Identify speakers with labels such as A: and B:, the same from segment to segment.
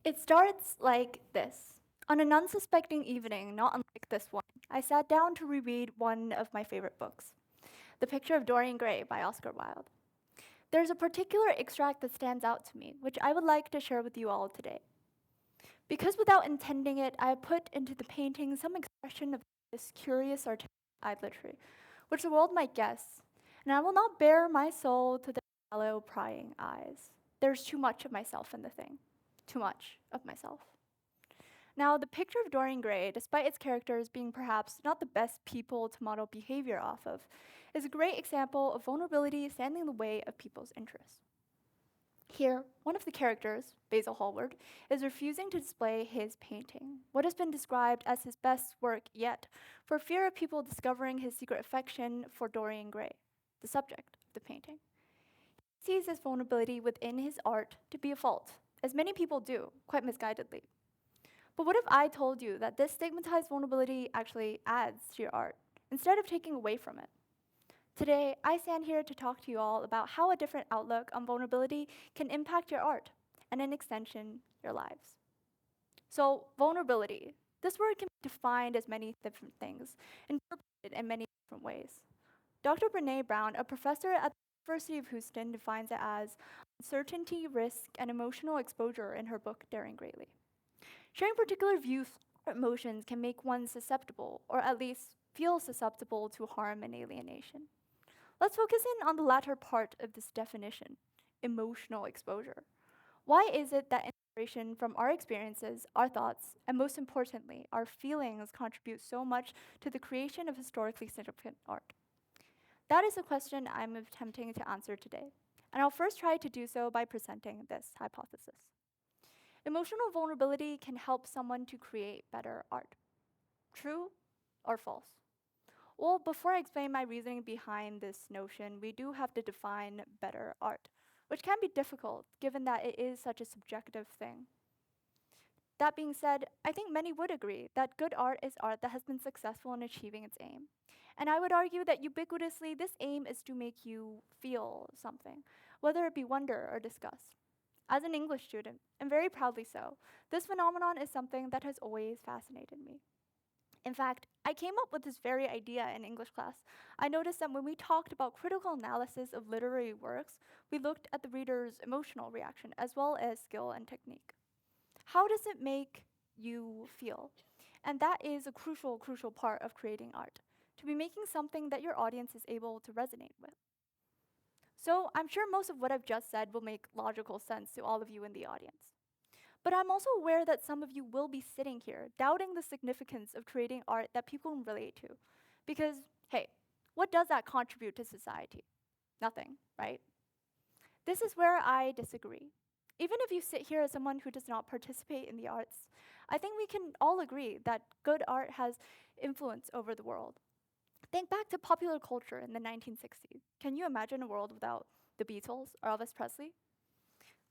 A: It starts like this. On an unsuspecting evening, not unlike this one, I sat down to reread one of my favorite books, The Picture of Dorian Gray by Oscar Wilde. There's a particular extract that stands out to me, which I would like to share with you all today. Because without intending it, I have put into the painting some expression of this curious artistic idolatry, which the world might guess, and I will not bare my soul to the shallow, prying eyes. There's too much of myself in the thing. Too much of myself. Now, the picture of Dorian Gray, despite its characters being perhaps not the best people to model behavior off of, is a great example of vulnerability standing in the way of people's interests. Here, one of the characters, Basil Hallward, is refusing to display his painting, what has been described as his best work yet, for fear of people discovering his secret affection for Dorian Gray, the subject of the painting. He sees this vulnerability within his art to be a fault, as many people do, quite misguidedly. But what if I told you that this stigmatized vulnerability actually adds to your art, instead of taking away from it? Today, I stand here to talk to you all about how a different outlook on vulnerability can impact your art, and in extension, your lives. So, vulnerability. This word can be defined as many different things, interpreted in many different ways. Dr. Brene Brown, a professor at the University of Houston, defines it as uncertainty, risk, and emotional exposure in her book, Daring Greatly. Sharing particular views or emotions can make one susceptible, or at least feel susceptible to harm and alienation. Let's focus in on the latter part of this definition, emotional exposure. Why is it that inspiration from our experiences, our thoughts, and most importantly, our feelings contribute so much to the creation of historically significant art? That is a question I'm attempting to answer today, and I'll first try to do so by presenting this hypothesis. Emotional vulnerability can help someone to create better art. True or false? Well, before I explain my reasoning behind this notion, we do have to define better art, which can be difficult given that it is such a subjective thing. That being said, I think many would agree that good art is art that has been successful in achieving its aim. And I would argue that ubiquitously, this aim is to make you feel something, whether it be wonder or disgust. As an English student, and very proudly so, this phenomenon is something that has always fascinated me. In fact, I came up with this very idea in English class. I noticed that when we talked about critical analysis of literary works, we looked at the reader's emotional reaction as well as skill and technique. How does it make you feel? And that is a crucial part of creating art, to be making something that your audience is able to resonate with. So I'm sure most of what I've just said will make logical sense to all of you in the audience. But I'm also aware that some of you will be sitting here doubting the significance of creating art that people can relate to. Because, hey, what does that contribute to society? Nothing, right? This is where I disagree. Even if you sit here as someone who does not participate in the arts, I think we can all agree that good art has influence over the world. Think back to popular culture in the 1960s. Can you imagine a world without the Beatles or Elvis Presley?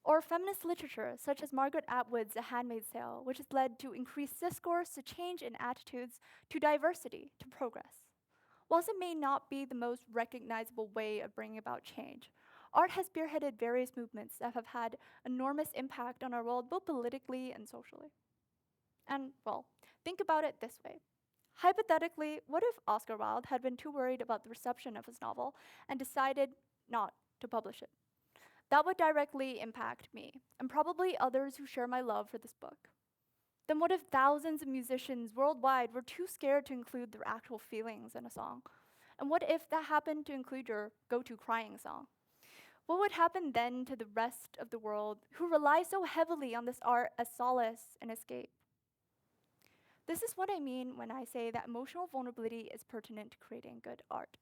A: Or feminist literature, such as Margaret Atwood's A Handmaid's Tale, which has led to increased discourse, to change in attitudes, to diversity, to progress. Whilst it may not be the most recognizable way of bringing about change, art has spearheaded various movements that have had enormous impact on our world, both politically and socially. And, well, think about it this way. Hypothetically, what if Oscar Wilde had been too worried about the reception of his novel and decided not to publish it? That would directly impact me, and probably others who share my love for this book. Then what if thousands of musicians worldwide were too scared to include their actual feelings in a song? And what if that happened to include your go-to crying song? What would happen then to the rest of the world who rely so heavily on this art as solace and escape? This is what I mean when I say that emotional vulnerability is pertinent to creating good art.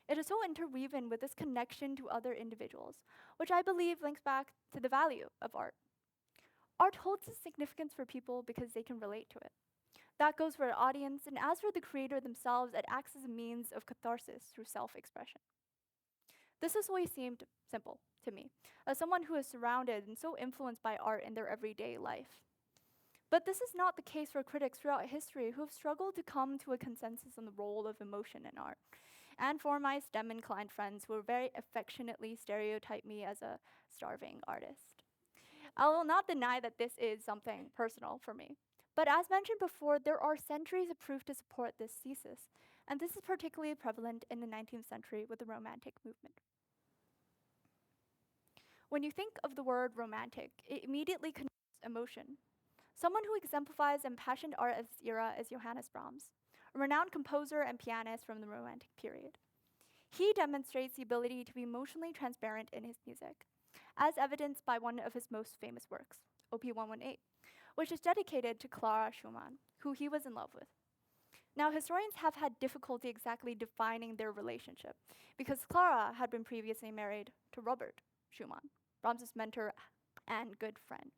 A: It is so interwoven with this connection to other individuals, which I believe links back to the value of art. Art holds its significance for people because they can relate to it. That goes for the audience, and as for the creator themselves, it acts as a means of catharsis through self-expression. This has always seemed simple to me, as someone who is surrounded and so influenced by art in their everyday life. But this is not the case for critics throughout history who have struggled to come to a consensus on the role of emotion in art. And for my STEM-inclined friends who very affectionately stereotype me as a starving artist. I will not deny that this is something personal for me. But as mentioned before, there are centuries of proof to support this thesis, and this is particularly prevalent in the 19th century with the Romantic movement. When you think of the word romantic, it immediately connotes emotion. Someone who exemplifies impassioned art of this era is Johannes Brahms, a renowned composer and pianist from the Romantic period. He demonstrates the ability to be emotionally transparent in his music, as evidenced by one of his most famous works, Op. 118, which is dedicated to Clara Schumann, who he was in love with. Now, historians have had difficulty exactly defining their relationship, because Clara had been previously married to Robert Schumann, Brahms' mentor and good friend.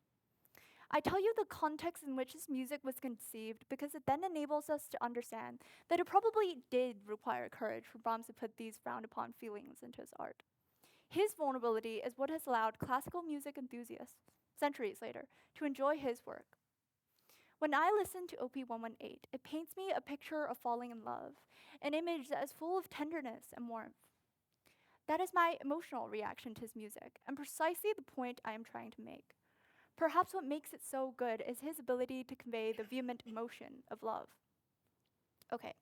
A: I tell you the context in which this music was conceived because it then enables us to understand that it probably did require courage for Brahms to put these frowned upon feelings into his art. His vulnerability is what has allowed classical music enthusiasts, centuries later, to enjoy his work. When I listen to Op. 118, it paints me a picture of falling in love, an image that is full of tenderness and warmth. That is my emotional reaction to his music, and precisely the point I am trying to make. Perhaps what makes it so good is his ability to convey the vehement emotion of love. Okay,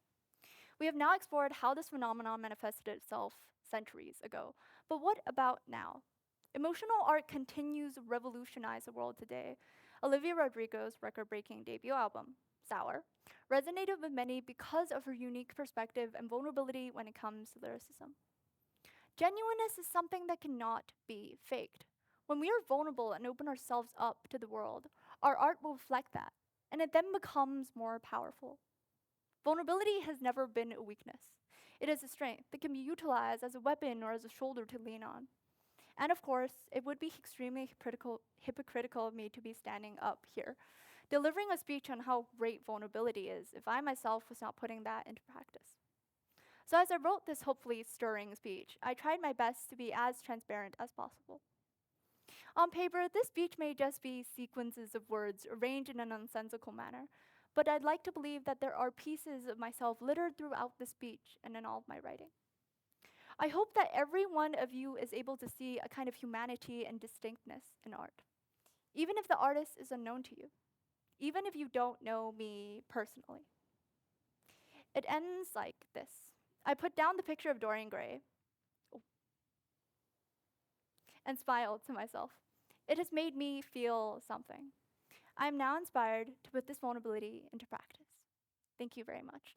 A: we have now explored how this phenomenon manifested itself centuries ago, but what about now? Emotional art continues to revolutionize the world today. Olivia Rodrigo's record-breaking debut album, Sour, resonated with many because of her unique perspective and vulnerability when it comes to lyricism. Genuineness is something that cannot be faked. When we are vulnerable and open ourselves up to the world, our art will reflect that, and it then becomes more powerful. Vulnerability has never been a weakness. It is a strength that can be utilized as a weapon or as a shoulder to lean on. And of course, it would be extremely hypocritical of me to be standing up here, delivering a speech on how great vulnerability is if I myself was not putting that into practice. So as I wrote this hopefully stirring speech, I tried my best to be as transparent as possible. On paper, this speech may just be sequences of words arranged in a nonsensical manner, but I'd like to believe that there are pieces of myself littered throughout the speech and in all of my writing. I hope that every one of you is able to see a kind of humanity and distinctness in art, even if the artist is unknown to you, even if you don't know me personally. It ends like this. I put down the picture of Dorian Gray and smiled to myself. It has made me feel something. I am now inspired to put this vulnerability into practice. Thank you very much.